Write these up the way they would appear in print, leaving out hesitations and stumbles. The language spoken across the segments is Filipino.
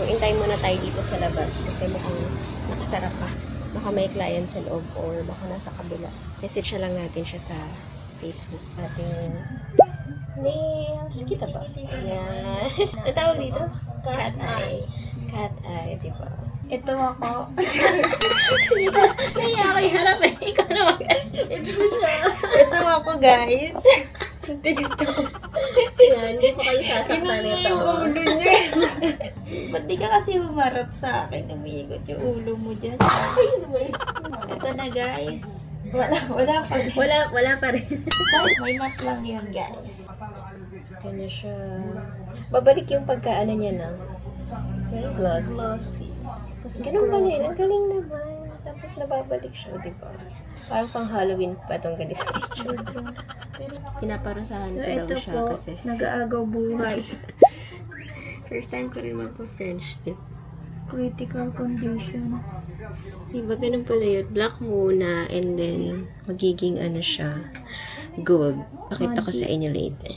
intay muna tayo dito sa labas kasi mukhang nakasarap pa. Baka may client sa loob or baka nasa kabila. Message na lang natin siya sa Facebook. Ating nails. Kita ba? Yan. Ang tawag dito? Cat eye. Cat eye, diba? Ito ako. Kaya ako iharap eh. Ikaw na Ito siya. Ito ako, guys. Yan, hindi ko kayo sasaktan nito. Yung ulo niya. Ba't di ka kasi humarap sa akin? Umiikot yung ulo mo dyan. Ito na, guys. Wala pa rin. Wala pa rin. May mat lang yun, guys. Ito na siya. Babalik yung pagkaano niya na. Very glossy. Glossy. Kasi Ganun ba yun? Ang galing naman. Tapos nababalik siya, di ba? Parang pang Halloween pa itong ganito. Pinaparasahan ko daw ito siya po, kasi. nag-aagaw buhay. First time ko rin magpa-French tip. Critical condition. Diba ganun pala yun? Black muna and then magiging ano siya, gold. Pakita ko sa inyo later.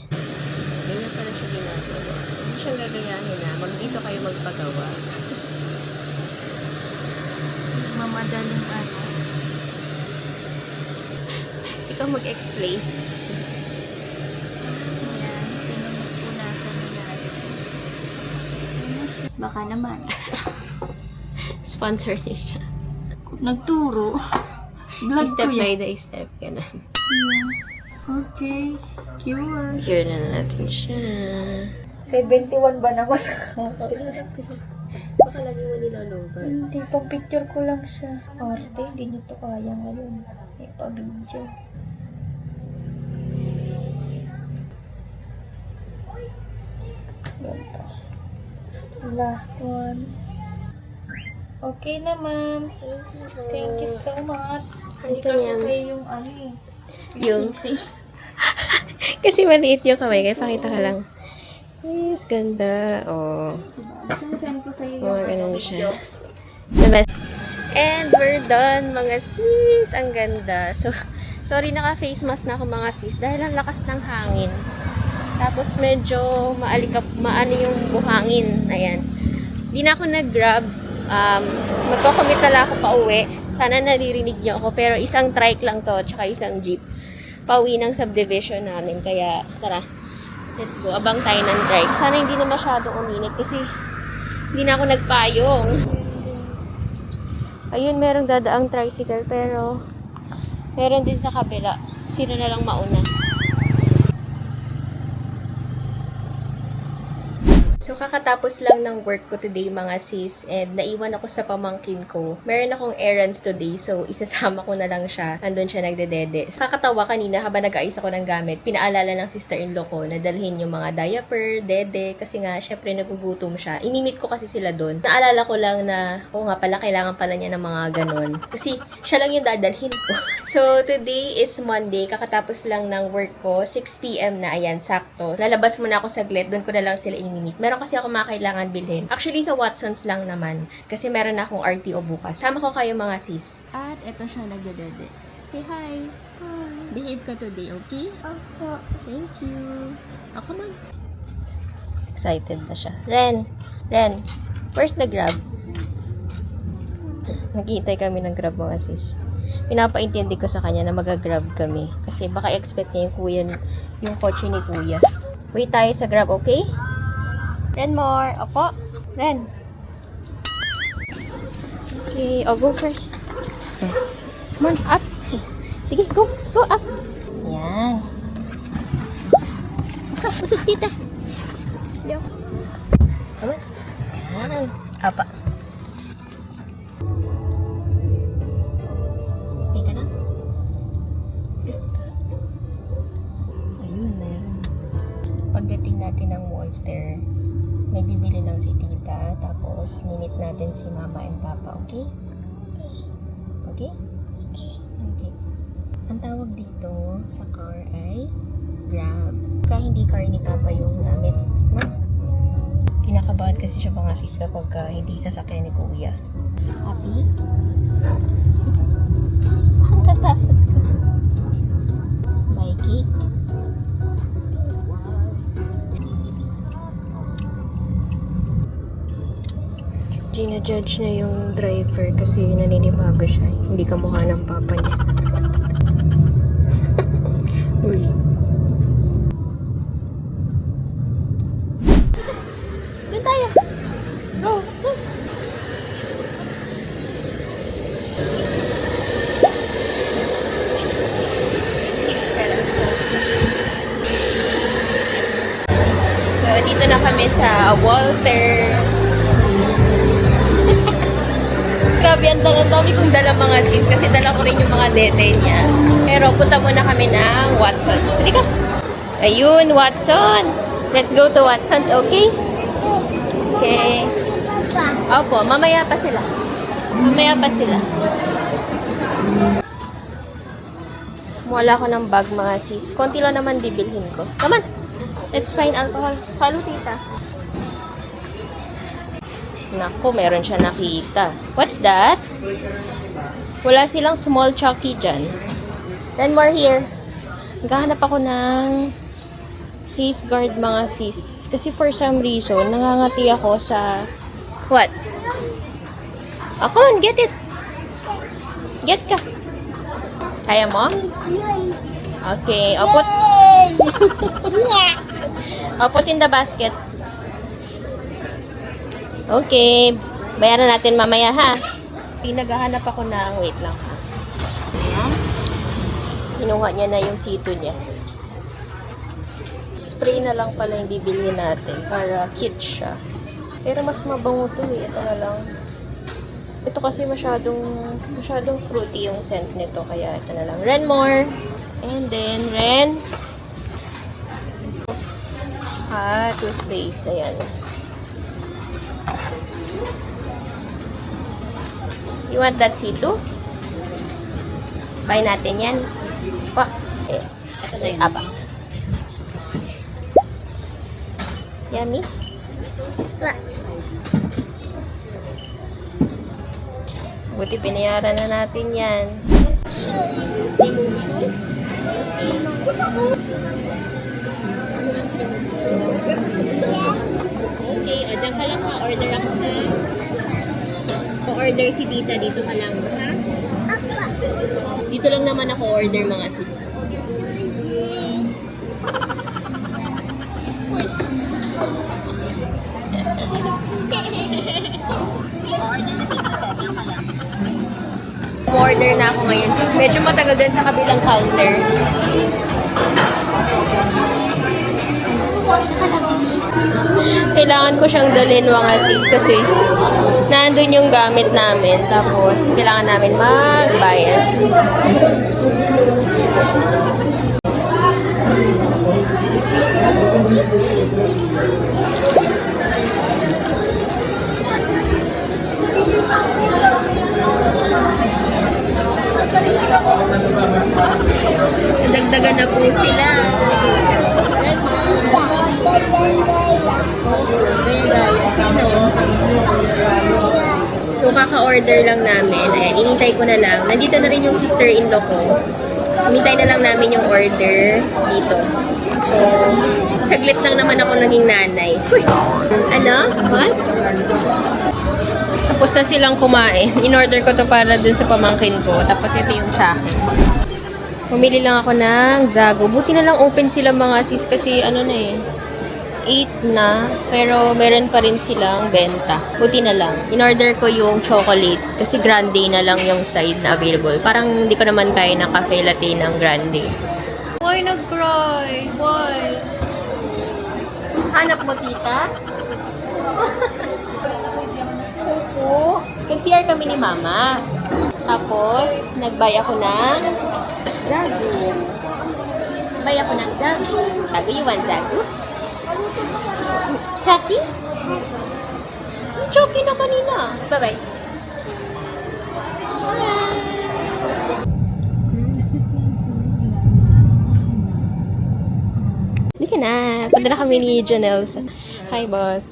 Ganyan pala siya ginagawa. Hindi siyang gagayahin na. Dito kayo magpagawa. Mamadaling ano. Ikaw mag-explain. Ayan, pinupunasan nila. Baka naman. Sponsor niya siya. Nagturo. Vlog Step ko by yan. the step. Ganun. Yeah. Okay. Cure. Cure na natin siya. 71 ba na mas? Baka lagi mo nilaloban. Hindi, pang picture ko lang siya. Arte, hindi nyo to kaya ngayon. May pa-video. Ganito. Last one. Okay na, ma'am. Thank you so much. Hindi Halika kasi niyan. sa'yo yung ano eh. Yung- Kasi maliit yung kamay. Kaya pakita ka lang. Yes, ganda. Oh. Sinasend ko sa'yo Mga ganun siya. And we're done, mga sis. Ang ganda. So, sorry, naka-face mask na ako, mga sis. Dahil ang lakas ng hangin. Tapos, medyo maano yung buhangin. Ayan. Di na ako nag-grab. Magko-commit ako pa uwi. Sana naririnig niyo ako. Pero isang trike lang to, tsaka isang jeep. Pauwi ng subdivision namin. Kaya, tara. Let's go. Abang tayo ng trike. Sana hindi na masyado uminit kasi hindi na ako nagpayong. Ayun, merong dadaang tricycle pero meron din sa kabila. Sino na lang mauna? So, kakatapos lang ng work ko today, mga sis, and naiwan ako sa pamangkin ko. Meron akong errands today, so isasama ko na lang siya. Andun siya nagdedede. Kakatawa kanina habang nag-aayos ako ng gamit, pinaalala ng sister-in-law ko na dalhin yung mga diaper, dede, kasi nga, syempre nagugutom siya. Inimit ko kasi sila doon. Naalala ko lang na, nga pala, kailangan pala niya ng mga ganon. Kasi siya lang yung dadalhin ko. So, today is Monday. Kakatapos lang ng work ko. 6 p.m. na. Ayan, sakto. Lalabas muna ako saglit. Doon ko na lang sila inimit. Meron kasi ako mga kailangan bilhin. Actually, sa Watsons lang naman. Kasi meron akong RTO bukas. Sama ko kayo, mga sis. At eto siya nagdedede. Say hi. Hi. Behave ka today, okay? Ako. Thank you. Oh, come on. Excited na siya. Ren! Where's the grab? Naghihintay kami ng grab, mga sis. Pinapaintindi ko sa kanya na mag-grab kami. Kasi baka expect niya yung kuya, yung kotse ni kuya. Wait tayo sa grab, okay? Ren more. Opo. Ren. Okay. Oh, go first. Come on, up. Sige, go. Go up. Yan. Usap, tita. Yo. Come on. Yan. Apa. Teka na. Ayun, meron. Pagdating natin ng Walter, may bibili lang si tita, tapos minute natin si mama and papa, okay? Okay? Okay. Ang tawag dito sa car ay Grab. Kaya hindi car ni papa yung gamit. Kinakabahan kasi siya, mga sis, kapag hindi sasakyan ni kuya. Happy? Ang tatakot ko. Bye, cake. Gina-judge na yung driver kasi naninibago siya. Hindi kamukha ng papa niya. Uy. Doon tayo. Go, go. So, dito na kami sa Walter. Grabe, ang dami kong dala mga sis kasi dala ko rin yung mga dete niya. Pero punta muna kami ng Watson's. Halika. Ayun, Watson. Let's go to Watson's, okay? Okay. Opo, mamaya pa sila. Mamaya pa sila. Wala ko ng bag mga sis. Konti lang naman bibilhin ko. Come on. Let's find alcohol. Follow tita. Naku, meron siya nakita. What's that? Wala silang small chucky dyan. Then more here. Naghahanap ako ng safeguard mga sis. Kasi for some reason, nangangati ako sa... What? Ako, get it. Get ka. Kaya mo? Okay. I'll put in the basket. Okay. Bayaran natin mamaya, ha? Pinaghahanap ako ng... Wait lang, ha? Ayan. Kinuha niya na yung sito niya. Spray na lang pala yung bibilhin natin para cute siya. Pero mas mabango to eh. Ito na lang. Ito kasi masyadong fruity yung scent nito. Kaya ito na lang. Renmore. And then, toothpaste. Ayan. You want that sito? Buy natin yan. Pa. Ito na yung abang. Yummy. Buti pinayaran na natin yan. Remove shoes. Okay, dyan ka lang ha. Order ako na. Order si tita, dito ka lang, ha? Dito lang naman ako order mga sis. Order na ako ngayon sis. Medyo matagal din sa kabilang counter. Kailangan ko siyang dalhin mga sis kasi nandun yung gamit namin. Tapos, kailangan namin magbayad. Dagdagan na po sila. So, kaka-order lang namin. Ayan, inintay ko na lang. Nandito na rin yung sister-in-law ko. Inintay na lang namin yung order dito. So, saglit lang naman ako naging nanay. Uy! Ano? What? Tapos na silang kumain. In-order ko to para dun sa pamangkin ko. Tapos ito yung sa akin. Pumili lang ako ng Zago. Buti na lang open sila mga sis kasi ano na eh. 8 na, pero meron pa rin silang benta. Buti na lang. In-order ko yung chocolate kasi grande na lang yung size na available. Parang hindi ko naman kaya ng cafe latte ng grande. Why nag-cry? Why? Hanap mo, tita? Oo. Nag-CR kami ni mama. Tapos, nag-buy ako ng Zago. Buy ako ng Zago. Zago, you want Zago? Chucky? Chucky na kanina. Bye-bye. Hindi ka na. Punta na kami ni Janelle. Hi, boss.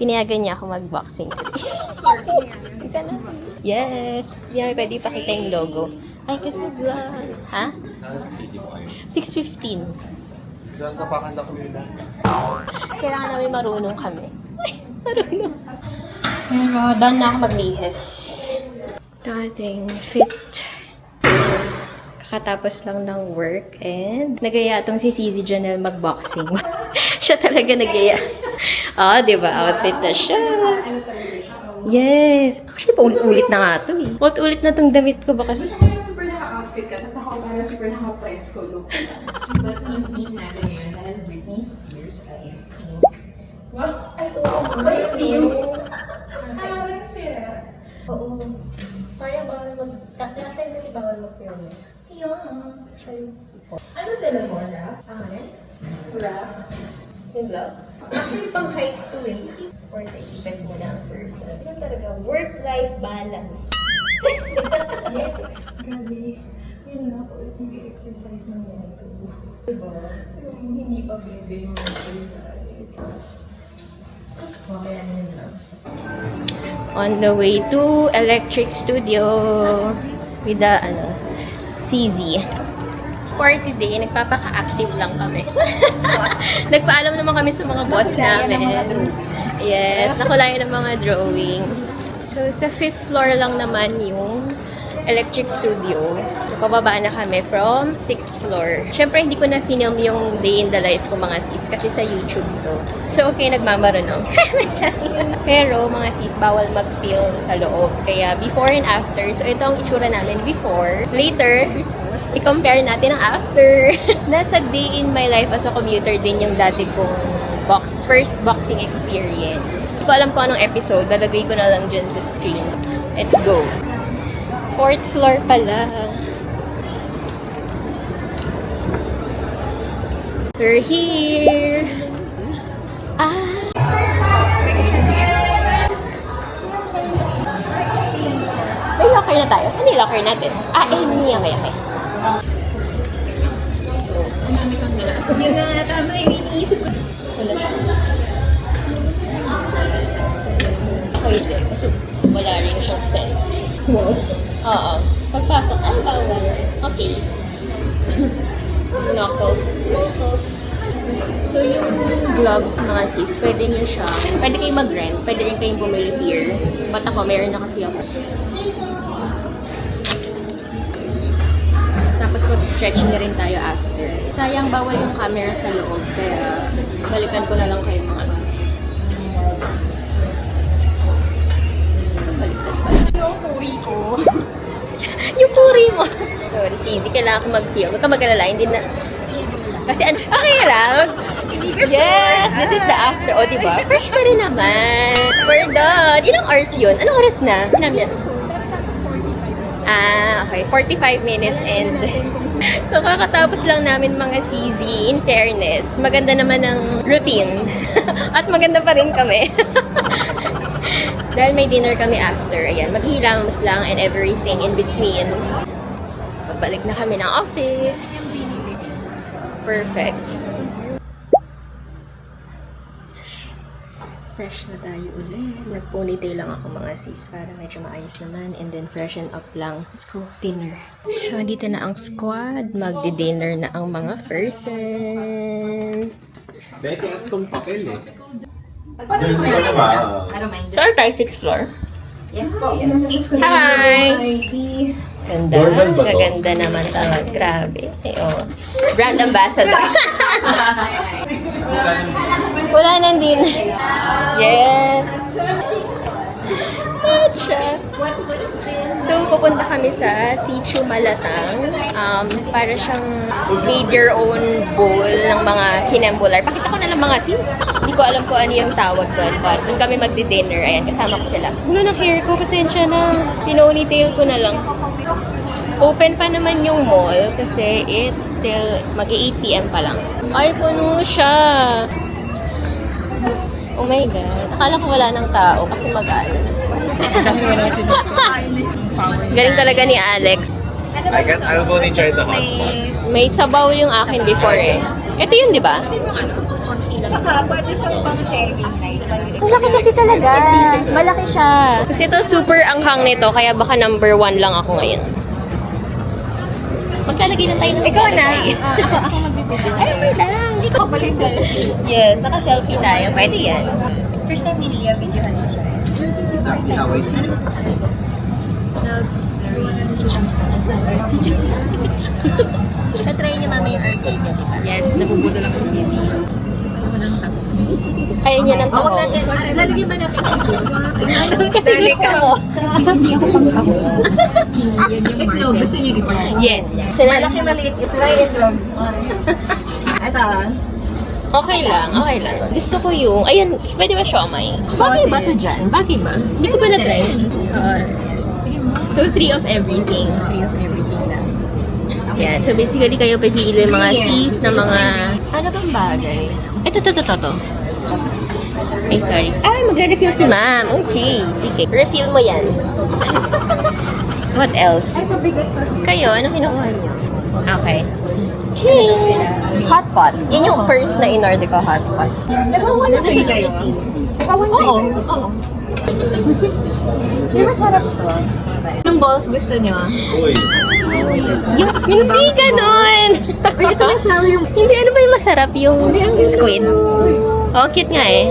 Pinayagan niya ako mag-boxing. Hindi ka na. Yes. Hindi namin pwede ipakita yung logo. Ay, kasi ha? 6:15. Sasapakan na kami na. Kailangan namin marunong kami. Marunong. Pero down na ako maglihis. Dating fit. Kakatapos lang ng work and nagaya tong si CZ Janelle magboxing. Siya talaga nagaya. Diba? Outfit na siya. Yes. Actually, paulit-ulit na nga ito eh. Paulit-ulit na tong damit ko baka... Super naka-outfit ka, tapos ako parang super naka-presko look ka lang. But ang theme natin ngayon, dahil Britney Spears ay pink. Wow! Ay, oo. Ay, pink! Parang sira. Oo. Sayang bawal mag... Last time kasi bawal mag-film eh. Yeah. Actually, Ano dala mo, Ra? ano? Ra? Yung glove? Actually, pang height to eh. For the event mo na person. Yan talaga, work-life balance. Yes. Grabe. Yun na ako ulit nag-exercise ng ganito. Diba? Yung hindi pa bebe yung exercise. Mamaya na yung gloves. On the way to Electric Studio with the, CZ. Party day, nagpapaka-active lang kami. Nagpaalam naman kami sa mga boss namin. Yes, nakulayan ng mga drawing. So, sa 5th floor lang naman yung Electric Studio. So, pababa na kami from 6th floor. Siyempre, hindi ko na film yung day in the life ko mga sis kasi sa YouTube to. So, okay, nagmamarunong. Pero, mga sis, bawal mag-film sa loob. Kaya, before and after. So, ito ang itsura namin before. Later, i-compare natin ang after. Nasa day in my life as a commuter din yung dati kong first boxing experience. Hindi ko alam kung anong episode. Lalagay ko na lang dyan sa screen. Let's go. 4th floor pala. We're here. May locker na tayo. Ano yung locker natin? Niya. Okay. Yun na nga tama, iniisip ko. Wala siya. Ako hindi. Kasi wala rin siyang sense. Wow. Oo. Pagpasok, bawal. Okay. Knuckles. So, yung gloves, mga sis, pwede kayo mag-rent, pwede rin kayong bumili here. But ako, meron na kasi ako. Tapos mag-stretch na rin tayo after. Sayang, bawal yung camera sa loob, kaya balikan ko na lang kayo mga sis. Balikan pa. Yung puri ko. Yung puri mo. Sorry, Sisi, kailangan ko mag-feel. Huwag ka mag-alala, hindi na... Kasi okay lang. Yes, this is the after. O, diba? Fresh pa rin naman. We're done. Ilang hours yun? Anong oras na? Namin. Okay. 45 minutes and... So, kakatapos lang namin mga CZ. In fairness, maganda naman ang routine. At maganda pa rin kami. Dahil may dinner kami after. Ayan, maghilamos lang and everything in between. Pagbalik na kami ng office. Perfect. Fresh na tayo ulit. Nag-ponytail lang ako mga sis para medyo maayos naman. And then freshen up lang. Let's go. Dinner. So, dito na ang squad. Magdi-dinner na ang mga person. Dati itong papel eh. Saan tayo? 6th floor? Yes po. Hi! Ganda. Doorbell ba to? Gaganda naman talaga. Grabe. Brand ambassador. Wala nang din. Yes. Gotcha. So, pupunta kami sa Sitio Malatang. Para siyang made your own bowl ng mga kinambular. Pakita ko na lang mga sis. Hindi ko alam kung ano yung tawag doon. But doon kami magdi-dinner. Ayan, kasama ko sila. Gulo ng hair ko. Pasensya na. Pinonytail ko na lang. Open pa naman yung mall kasi it's still mag-8 PM pa lang. Ay, puno siya. Oh my God. Akala ko wala ng tao kasi mag-aala na. Galing talaga ni Alex. I'll go and try the hot pot. May sabaw yung akin before eh. Ito yun, di ba? Tsaka, pwede siyang pang sharing night. Malaki kasi talaga. Malaki siya. Kasi ito super anghang nito, kaya baka number 1 lang ako ngayon. Maglalagay lang tayo ng Ikaw na. Ako magbibigay. Ay, wait lang. Hindi ko balik selfie. Yes, naka-selfie tayo. Pwede yan. First time ni Lia, videohan mo siya. First time. Ano masasabi ko? Smells very Tatry niyo mami yung arcade niya, di ba? Yes, nabubuto lang si CV. Alam mo ng tapos. Ayaw niya ng taho. Lalagyan ba natin Kasi gusto mo. Hindi ako pang taho. Yan yung itlog. Gusto niya itlog. Yes. malaki maliit try itlogs. Ito. Okay lang, okay lang. Gusto ko yung, ayan, pwede ba siomay? Bagay ba ito dyan? Bagay ba? Hindi ko pa na-try. Sige mo. So, 3 of everything. 3 of everything lang. Yan. So, basically, kayo pipili ng mga sis na mga... Ano bang bagay? Ito. Ay, sorry. Ay, magre-refill si ma'am. Okay, sige. Refill mo yan. What else? Kayo, ano kinukuha niyo? Okay. Okay. Hot pot. Yun yung first na in-order ko, hot pot. Nagawa na Nasa kayo. sis. Oo. Di masarap to. Anong balls gusto niyo? Uy. Yung, hindi ganon! Hindi, ano ba yung masarap? Yung squid. Oh, cute nga eh.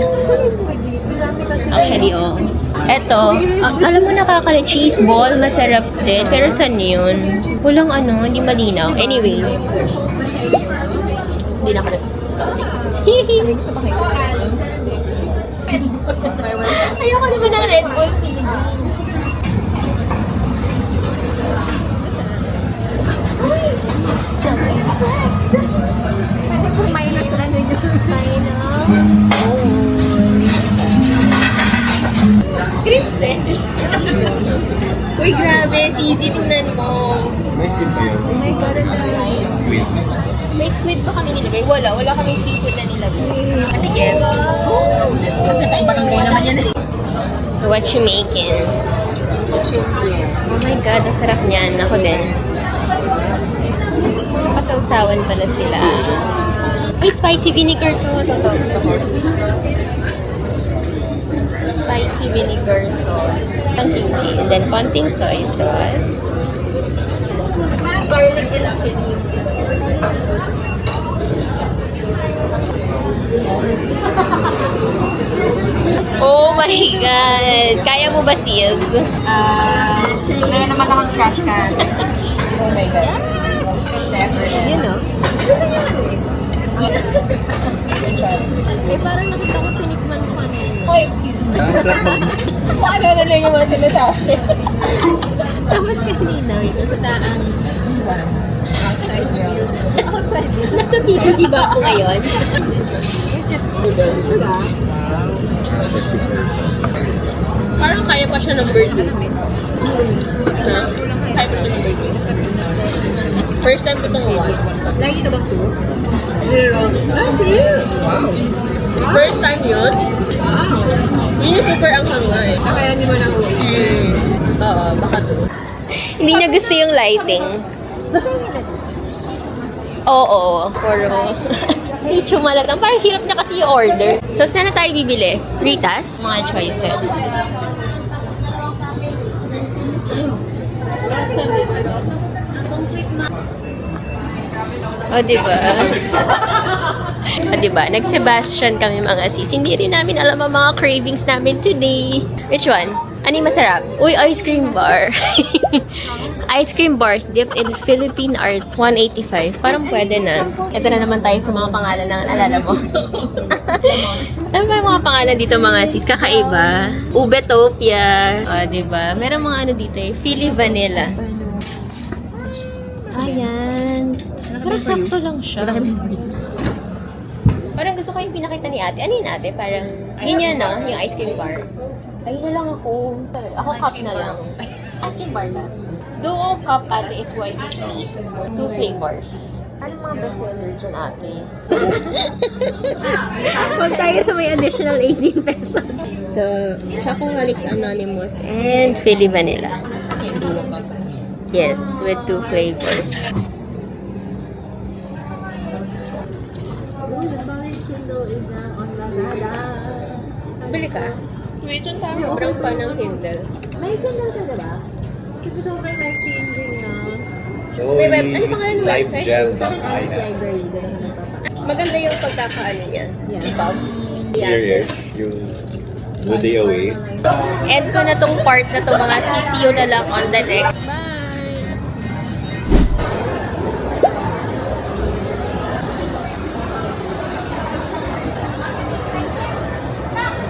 Actually, oh. Eto, alam mo nakakala, cheese ball, masarap din. Pero saan yun? Walang ano, hindi malinaw. Anyway. Hindi na ako sorry. Gusto pa kayo. Ayoko naman ng Red Bull CD. Pwede po minus ano yun. Scripted. Uy, grabe. Sisi, tingnan mo. May skin pa yun. Oh my God, ang dami. Squid. May squid ba kami nilagay? Wala. Wala kami seafood na nilagay. Patigil. Oh, let's go. Kasi pang barangay naman yan. So, what you making? Oh my God, ang sarap niyan. Ako din. Pasawsawan pala sila. Uy, spicy vinegar sauce. Spicy vinegar sauce. Ang kimchi. And then, konting soy sauce. Garlic and chili. Oh my God! Kaya mo ba, sis? Meron naman akong scratch card. Oh my God. Yun, no? Gusto niyo maliit? Eh, parang nakita ko tinikman ko kanina. Oh, excuse me. Ang sarap mag... Paano na lang yung mga sinasabi? Tapos kanina, ito sa daan. Outside view. Outside yun. Nasa PBB ba ako ngayon? It's just noodle. Diba? Parang kaya pa siya ng burger. Na? Kaya pa siya ng burger. First time ko itong one. Lagi ito bang two? First time yun? Yun yung super ang hanga eh. Kaya hindi mo na Oo, baka to. Hindi niya gusto yung lighting. Oo, puro. Si Chumalatang. Parang hirap niya kasi yung order. So, saan na tayo bibili? Ritas? Mga choices. O, diba? O, diba? Nag-Sebastian kami mga sis. Hindi rin namin alam ang mga cravings namin today. Which one? Ano yung masarap? Uy, ice cream bar. Ice cream bars dipped in Philippine art, 185. Parang pwede na. Ito na naman tayo sa mga pangalan na naalala mo. Ano ba yung mga pangalan dito mga sis? Kakaiba. Ubetopia. O, diba? Meron mga ano dito eh. Philly Vanilla. Ayan. Parang sakto lang siya. Parang gusto ko yung pinakita ni ate. Ano yun ate? Parang, yun yan no? Yung ice cream bar. Ayun na lang ako. Ako cup na lang. Ice cream bar na. Duo cup ate is 150. 2 flavors. Ano mga bestseller dyan ate? Huwag tayo sa may additional 18 pesos. So, Chocoholics Anonymous and Philly Vanilla. Yes, with 2 flavors. The colored Kindle is on Lazada. Bili ka? Wait, yung tama. Sobrang pa ng Kindle. May Kindle ka diba? Kasi sobrang life-changing niya. So, Wait, ano pangalan ng live website? gel. Sa akin, Alice Library. Doon ako nagpapa. Maganda yung pagkakaano niya. Yeah. Ipap. Here, here. Yung Good day away. End ko na tong part na to mga sis. See you na lang on the next.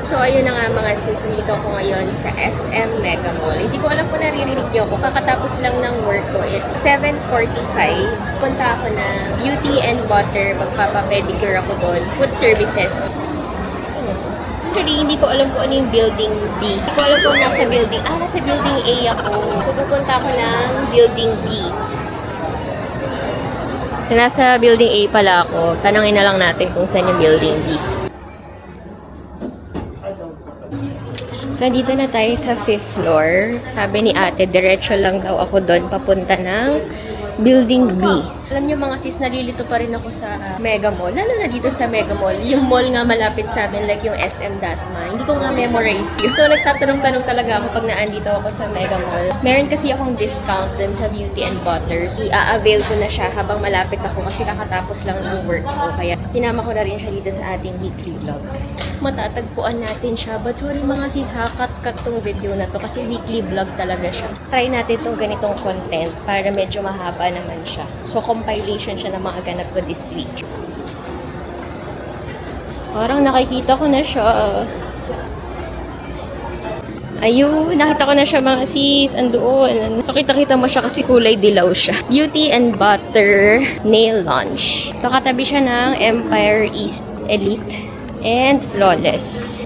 So, ayun na nga mga sis. Nandito ako ngayon sa SM Mega Mall. Hindi ko alam kung naririnig niyo ako. Kakatapos lang ng work ko. It's 7:45. Punta ako na Beauty and Butter. Magpapapedicure ako doon. Food services. Actually, hindi ko alam kung ano yung building B. Hindi ko alam kung nasa building... nasa building A ako. So, pupunta ako ng building B. So, nasa building A pala ako. Tanungin na lang natin kung saan yung building B. So, dito na tayo sa 5th floor. Sabi ni ate, diretso lang daw ako doon papunta ng building B. Alam niyo mga sis, nalilito pa rin ako sa Mega Mall. Lalo na dito sa Mega Mall. Yung mall nga malapit sa amin, like yung SM Dasma. Hindi ko nga memorize yun. So, nagtatanong-tanong talaga ako pag naandito ako sa Mega Mall. Meron kasi akong discount dun sa Beauty and Butter. So, i-avail ko na siya habang malapit ako kasi kakatapos lang ng work ko. Kaya sinama ko na rin siya dito sa ating weekly vlog. Matatagpuan natin siya. But sorry mga sis, cut tong video na to kasi weekly vlog talaga siya. Try natin tong ganitong content para medyo mahaba naman siya. So, compilation siya ng mga ganap ko this week. Parang nakikita ko na siya. Ayun, nakita ko na siya mga sis. Andoon. So, kita-kita mo siya kasi kulay dilaw siya. Beauty and Butter Nail Launch. So, katabi siya ng Empire East Elite and Flawless.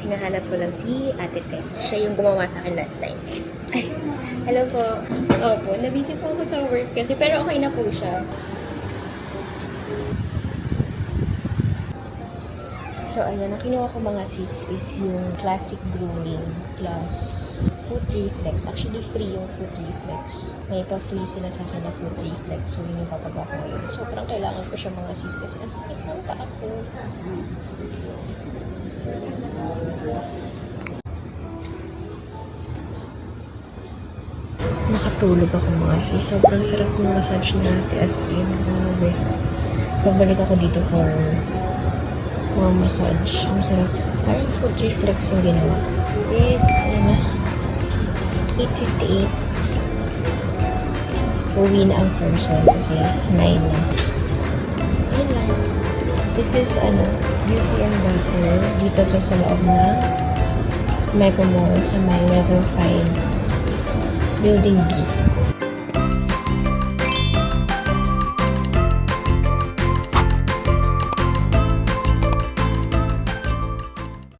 Hinahanap ko lang si Ate Tess. Siya yung gumawa sa akin last time. Ay, hello po. Opo, nabisi po ako sa work kasi pero okay na po siya. So, ayan, ang kinuha ko mga sis is yung Classic Grooming plus Foot Reflex. Actually, free yung Foot Reflex. May pa-free sila sa akin na Foot Reflex. So, yun yung papagawa ko ngayon. Sobrang kailangan ko siya mga sis kasi ang sakit ng paa ko. Nakatulog ako mga sis. Sobrang sarap ng massage na as in. Grabe. Pagbalik ako dito for mga massage. Ang sarap. Parang foot reflex yung ginawa. It's 8:58. Uwi na ang person kasi 9 na. Ayun lang. This is Beauty and Butter. Dito to sa loob na Mega Mall sa may level 5. Building B.